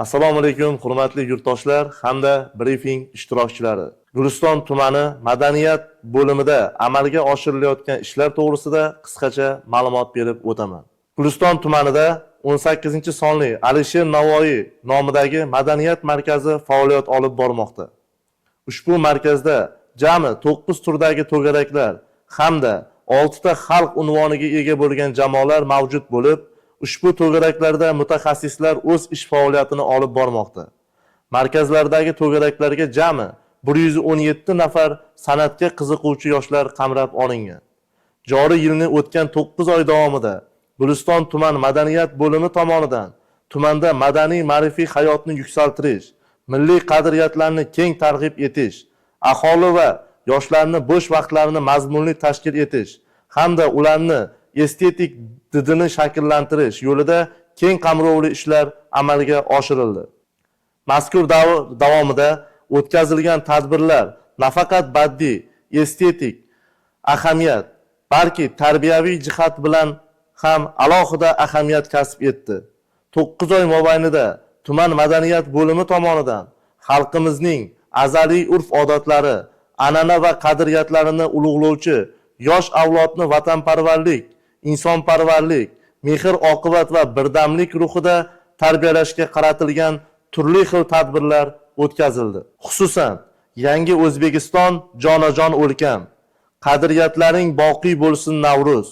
Assalomu alaykum, hurmatli yurtdoshlar hamda brifing ishtirokchilari. Guliston tumani madaniyat bo'limida amalga oshirilayotgan ishlar to'g'risida qisqacha ma'lumot berib o'taman. Guliston tumanida 18-sonli Alisher Navoiy nomidagi madaniyat markazi faoliyat olib bormoqda. Ushbu markazda jami 9 turdagi to'garaklar hamda 6 ta xalq unvoniga ega bo'lgan jamoalar mavjud bo'lib, ushbu to'garaklarda mutaxassislar o'z ish faoliyatini olib bormoqda. Markazlardagi to'garaklarga jami 117 nafar san'atga qiziquvchi yoshlar qamrab olingan. Joriy yilning o'tgan 9 oy davomida Guliston tuman madaniyat bo'limi tomonidan tumanda madaniy ma'rifiy hayotni yuksaltirish, milliy qadriyatlarni keng targ'ib etish, aholi va yoshlarni bo'sh vaqtlarini mazmunli tashkil etish hamda ularni estetik didini shakllantirish yo'lida keng qamrovli ishlar amalga oshirildi. Mazkur davr davomida o'tkazilgan tadbirlar nafaqat badiiy, estetik ahamiyat, balki tarbiyaviy jihat bilan ham alohida ahamiyat kasb etdi. 9 oy mobaynida tuman madaniyat bo'limi tomonidan xalqimizning azaliy urf-odatlari, an'ana va qadriyatlarini ulug'lovchi yosh avlodni vatanparvarlik, insonparvarlik, mehr-oqibat va birdamlik ruhida tarbiyalashga qaratilgan turli xil tadbirlar o'tkazildi. Xususan, yangi O'zbekiston jonajon o'lkam, qadriyatlaring boqiy bo'lsin Navruz,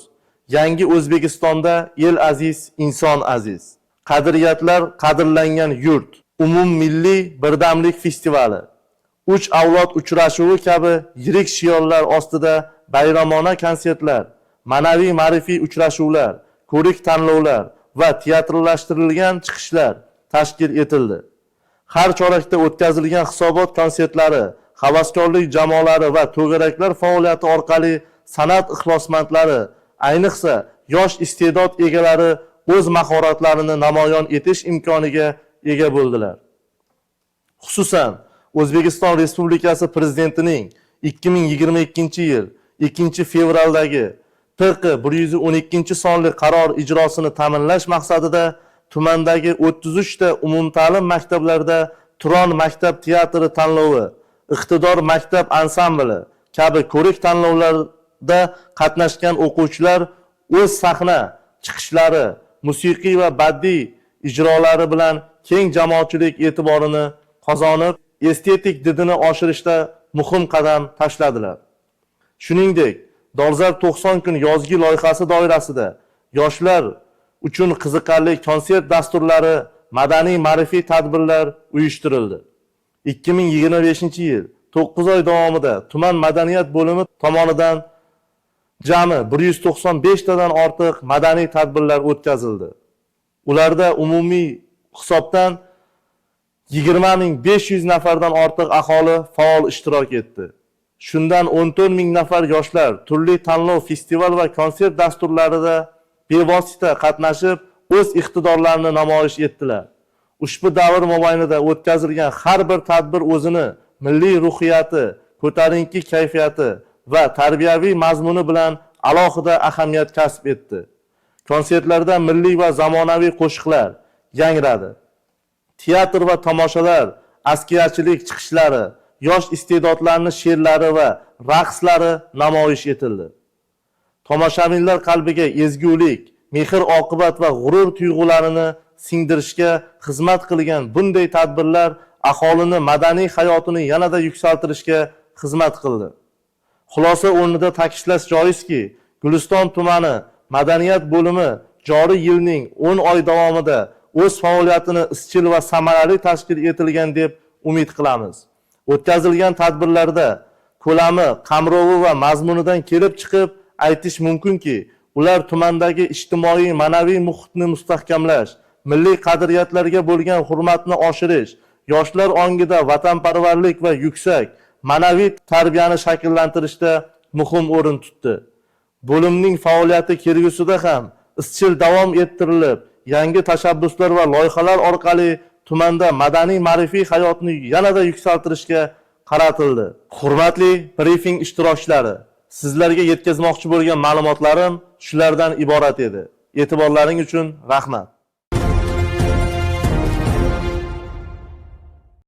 yangi O'zbekistonda el aziz, inson aziz, qadriyatlar qadrlangan yurt, umummilliy birdamlik festivali, 3 avlod uchrashuvi kabi yirik shiorlar ostida bayramona konsertlar, ma'naviy ma'rifiy uchrashuvlar, ko'rik tanlovlar va teatrlashtirilgan chiqishlar tashkil etildi. Har chorakda o'tkazilgan hisobot konsertlari, havaskorlik jamoalari va to'garaklar faoliyati orqali san'at ixlosmandlari, ayniqsa yosh iste'dod egalari o'z mahoratlarini namoyon etish imkoniga ega bo'ldilar. Xususan, O'zbekiston Respublikasi Prezidentining 2022-yil 2-fevraldagi PQ 112-sonli qaror ijrosini ta'minlash maqsadida tumandagi 33 ta umumta'lim maktablarda Turon maktab teatri tanlovi, Iqtidor maktab ansambli kabi ko'rik tanlovlarda qatnashgan o'quvchilar o'z sahna chiqishlari, musiqiy va badiiy ijrolari bilan keng jamoatchilik e'tiborini qozonib, estetik didini oshirishda muhim qadam tashladilar. Shuningdek, Dolzarb 90 kun yozgi loyihasi doirasida yoshlar uchun qiziqarli konsert dasturlari, madaniy ma'rifiy tadbirlar uyushtirildi. 2025-yil 9 oy davomida tuman madaniyat bo'limi tomonidan jami 195 tadan ortiq madaniy tadbirlar o'tkazildi. Ularda umumiy hisobdan 20.500 nafardan ortiq aholi faol ishtirok etdi. Shundan 14.000 nafar yoshlar turli tanlov, festival va konsert dasturlarida bevosita qatnashib, o'z iqtidorlarini namoyish etdilar. Ushbu davr mobaynida o'tkazilgan har bir tadbir o'zini milliy ruhiyati, ko'tarinki kayfiyati va tarbiyaviy mazmuni bilan alohida ahamiyat kasb etdi. Konsertlarda milliy va zamonaviy qo'shiqlar yangradi. Teatr va tomoshalar, askiyachilik chiqishlari, yosh iste'dodlarning she'rlari va raqslari namoyish etildi. Tomoshabinlar qalbiga ezgulik, mehr-oqibat va g'urur tuyg'ularini singdirishga xizmat qilgan bunday tadbirlar aholini madaniy hayotini yanada yuksaltirishga xizmat qildi. Xulosa o'rnida ta'kidlash joizki, Guliston tumani madaniyat bo'limi joriy yilning 10 oy davomida o'z faoliyatini izchil va samarali tashkil etilgan deb umid qilamiz. O'tkazilgan tadbirlarda ko'lami, qamrovi va mazmunidan kelib chiqib aytish mumkinki, ular tumandagi ijtimoiy ma'naviy muhitni mustahkamlash, milliy qadriyatlarga bo'lgan hurmatni oshirish, yoshlar ongida vatanparvarlik va yuksak ma'naviy tarbiyani shakllantirishda muhim o'rin tutdi. Bo'limning faoliyati kelgusida ham izchil davom ettirilib, yangi tashabbuslar va loyihalar orqali tumanda madaniy ma'rifiy hayotni yanada yuksaltirishga qaratildi. Hurmatli brifing ishtirokchilari, sizlarga yetkazmoqchi bo'lgan ma'lumotlarim shulardan iborat edi. E'tiborlaring uchun rahmat.